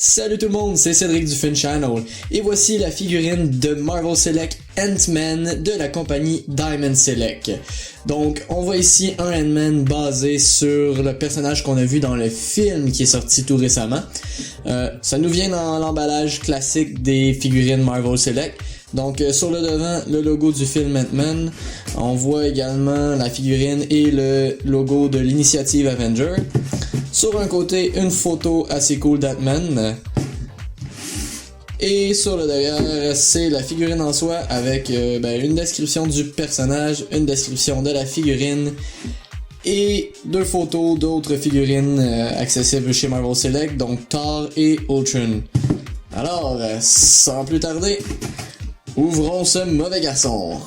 Salut tout le monde, c'est Cédric du Fun Channel et voici la figurine de Marvel Select Ant-Man de la compagnie Diamond Select. Donc on voit ici un Ant-Man basé sur le personnage qu'on a vu dans le film qui est sorti tout récemment. Ça nous vient dans l'emballage classique des figurines Marvel Select. Donc sur le devant, le logo du film Ant-Man. On voit également la figurine et le logo de l'initiative Avenger. Sur un côté, une photo assez cool d'Ant-Man. Et sur le derrière, c'est la figurine en soi avec une description du personnage, une description de la figurine et deux photos d'autres figurines accessibles chez Marvel Select, donc Thor et Ultron. Alors, sans plus tarder, ouvrons ce mauvais garçon.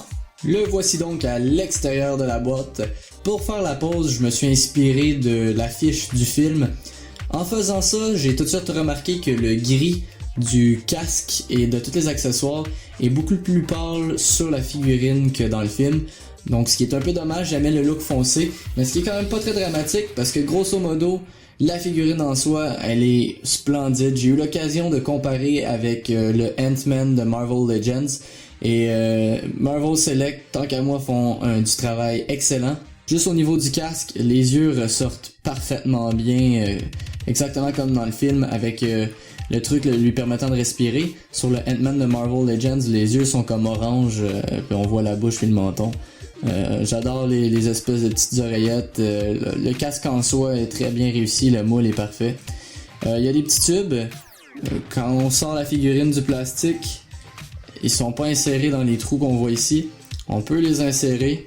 Le voici donc à l'extérieur de la boîte. Pour faire la pause, je me suis inspiré de l'affiche du film. En faisant ça, j'ai tout de suite remarqué que le gris du casque et de tous les accessoires est beaucoup plus pâle sur la figurine que dans le film. Donc ce qui est un peu dommage, j'aimais le look foncé, mais ce qui est quand même pas très dramatique parce que grosso modo, la figurine en soi, elle est splendide. J'ai eu l'occasion de comparer avec le Ant-Man de Marvel Legends et Marvel Select, tant qu'à moi, font du travail excellent. Juste au niveau du casque, les yeux ressortent parfaitement bien, exactement comme dans le film, avec le truc lui permettant de respirer. Sur le Ant-Man de Marvel Legends, les yeux sont comme orange, puis on voit la bouche et le menton. J'adore les espèces de petites oreillettes. Le casque en soi est très bien réussi, le moule est parfait. Il y a des petits tubes. Quand on sort la figurine du plastique, ils sont pas insérés dans les trous qu'on voit ici. On peut les insérer.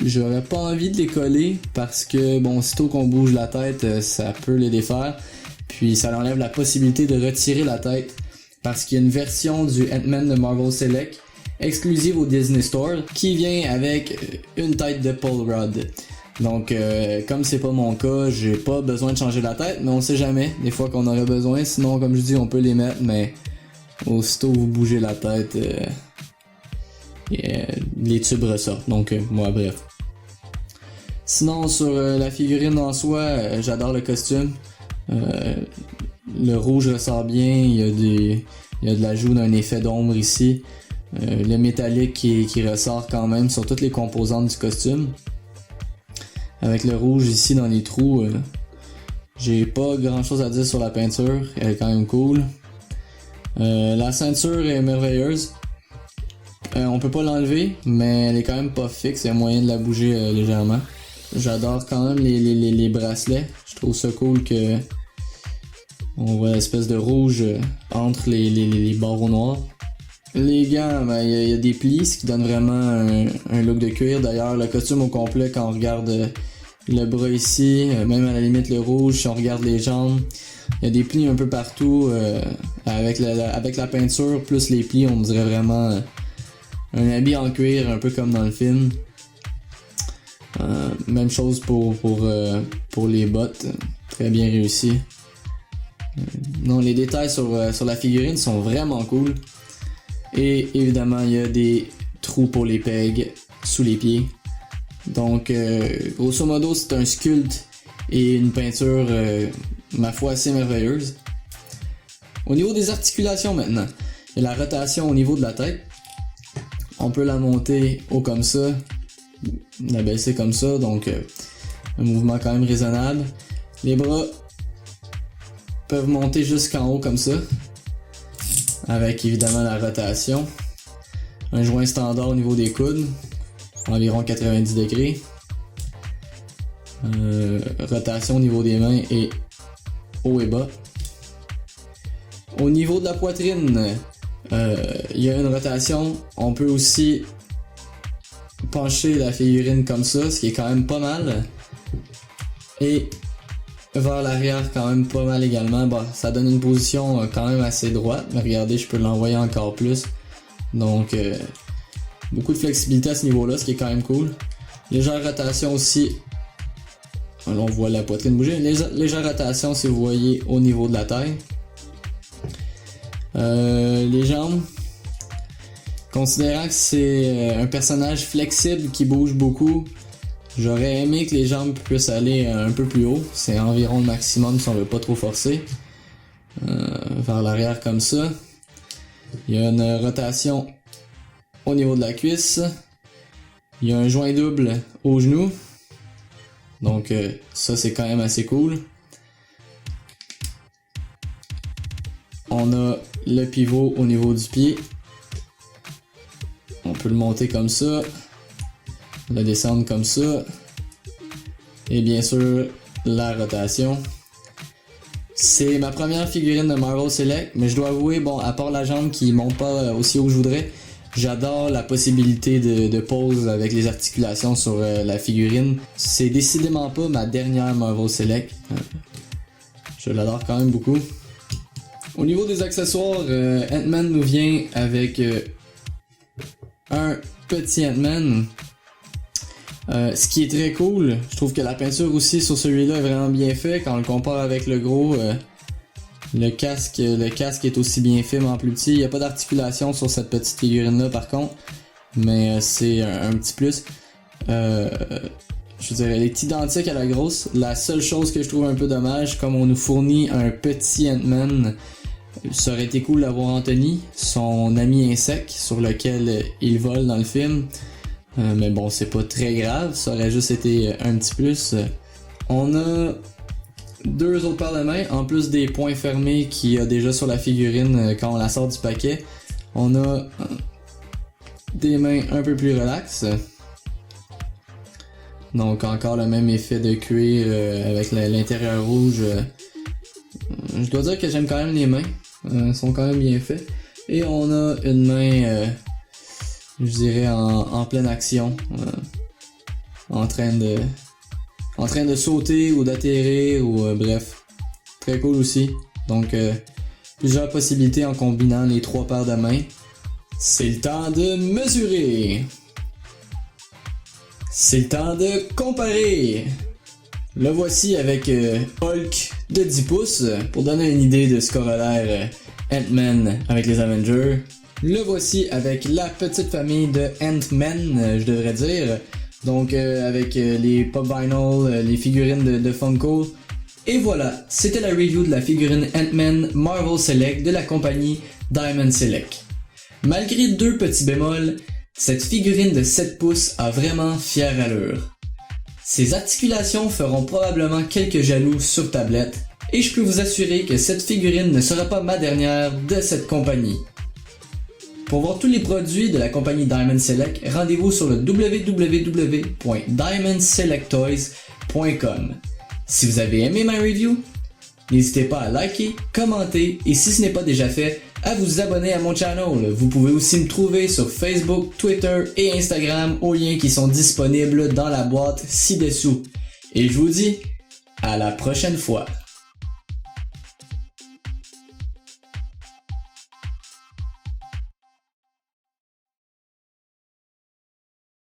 J'aurais pas envie de les coller parce que sitôt qu'on bouge la tête, ça peut les défaire. Puis ça enlève la possibilité de retirer la tête parce qu'il y a une version du Ant-Man de Marvel Select exclusive au Disney Store qui vient avec une tête de Paul Rudd. Donc comme c'est pas mon cas, j'ai pas besoin de changer la tête, mais on sait jamais, des fois qu'on aurait besoin, sinon comme je dis on peut les mettre, mais aussitôt vous bougez la tête, les tubes ressortent, donc bref. Sinon sur la figurine en soi, j'adore le costume. Le rouge ressort bien, il y a de l'ajout d'un effet d'ombre ici. Le métallique qui ressort quand même sur toutes les composantes du costume. Avec le rouge ici dans les trous, j'ai pas grand chose à dire sur la peinture, elle est quand même cool. La ceinture est merveilleuse. On peut pas l'enlever, mais elle est quand même pas fixe, il y a moyen de la bouger légèrement. J'adore quand même les bracelets, je trouve ça cool que on voit l'espèce de rouge entre les barreaux noirs. Les gants, il y a des plis, ce qui donne vraiment un look de cuir. D'ailleurs, le costume au complet, quand on regarde le bras ici, même à la limite le rouge, si on regarde les jambes, il y a des plis un peu partout. Avec la peinture plus les plis, on dirait vraiment un habit en cuir, un peu comme dans le film. Même chose pour les bottes, très bien réussi. Non, les détails sur la figurine sont vraiment cool. Et évidemment, il y a des trous pour les pegs sous les pieds. Donc, grosso modo, c'est un sculpte et une peinture, ma foi, assez merveilleuse. Au niveau des articulations maintenant, il y a la rotation au niveau de la tête. On peut la monter haut comme ça, la baisser comme ça, donc un mouvement quand même raisonnable. Les bras peuvent monter jusqu'en haut comme ça, avec évidemment la rotation. Un joint standard au niveau des coudes, environ 90 degrés. Rotation au niveau des mains et haut et bas. Au niveau de la poitrine, il y a une rotation. On peut aussi pencher la figurine comme ça, ce qui est quand même pas mal. Et vers l'arrière quand même pas mal également. Ça donne une position quand même assez droite, mais regardez, je peux l'envoyer encore plus. Donc beaucoup de flexibilité à ce niveau-là, ce qui est quand même cool. Légère rotation aussi. On voit la poitrine bouger. Légère rotation si vous voyez au niveau de la taille. Les jambes. Considérant que c'est un personnage flexible qui bouge beaucoup, j'aurais aimé que les jambes puissent aller un peu plus haut. C'est environ le maximum si on veut pas trop forcer. vers l'arrière comme ça. Il y a une rotation au niveau de la cuisse. Il y a un joint double au genou. Donc ça c'est quand même assez cool. On a le pivot au niveau du pied. On peut le monter comme ça. Le descendre comme ça. Et bien sûr, la rotation. C'est ma première figurine de Marvel Select, mais je dois avouer, bon, à part la jambe qui monte pas aussi haut que je voudrais, j'adore la possibilité de pose avec les articulations sur la figurine. C'est décidément pas ma dernière Marvel Select. Je l'adore quand même beaucoup. Au niveau des accessoires, Ant-Man nous vient avec un petit Ant-Man. Ce qui est très cool, je trouve que la peinture aussi sur celui-là est vraiment bien fait quand on le compare avec le gros. Le casque est aussi bien fait mais en plus petit. Il n'y a pas d'articulation sur cette petite figurine-là par contre, mais c'est un petit plus. Je dirais, elle est identique à la grosse. La seule chose que je trouve un peu dommage, comme on nous fournit un petit Ant-Man, ça aurait été cool d'avoir Anthony, son ami insecte, sur lequel il vole dans le film. Mais bon, c'est pas très grave, ça aurait juste été un petit plus. On a deux autres paires de mains, en plus des poings fermés qu'il y a déjà sur la figurine quand on la sort du paquet. On a des mains un peu plus relaxes. Donc encore le même effet de cuir avec l'intérieur rouge. Je dois dire que j'aime quand même les mains, elles sont quand même bien faites. Et on a une main... je dirais en pleine action, en train de sauter ou d'atterrir ou bref, très cool aussi. Donc plusieurs possibilités en combinant les trois paires de mains. C'est le temps de mesurer. C'est le temps de comparer. Le voici avec Hulk de 10 pouces pour donner une idée de ce qu'aura l'air Ant-Man avec les Avengers. Le voici avec la petite famille de Ant-Man, je devrais dire. Donc avec les pop vinyl, les figurines de Funko. Et voilà, c'était la review de la figurine Ant-Man Marvel Select de la compagnie Diamond Select. Malgré deux petits bémols, cette figurine de 7 pouces a vraiment fière allure. Ses articulations feront probablement quelques jaloux sur tablette, et je peux vous assurer que cette figurine ne sera pas ma dernière de cette compagnie. Pour voir tous les produits de la compagnie Diamond Select, rendez-vous sur le www.diamondselecttoys.com. Si vous avez aimé ma review, n'hésitez pas à liker, commenter et si ce n'est pas déjà fait, à vous abonner à mon channel. Vous pouvez aussi me trouver sur Facebook, Twitter et Instagram aux liens qui sont disponibles dans la boîte ci-dessous. Et je vous dis à la prochaine fois.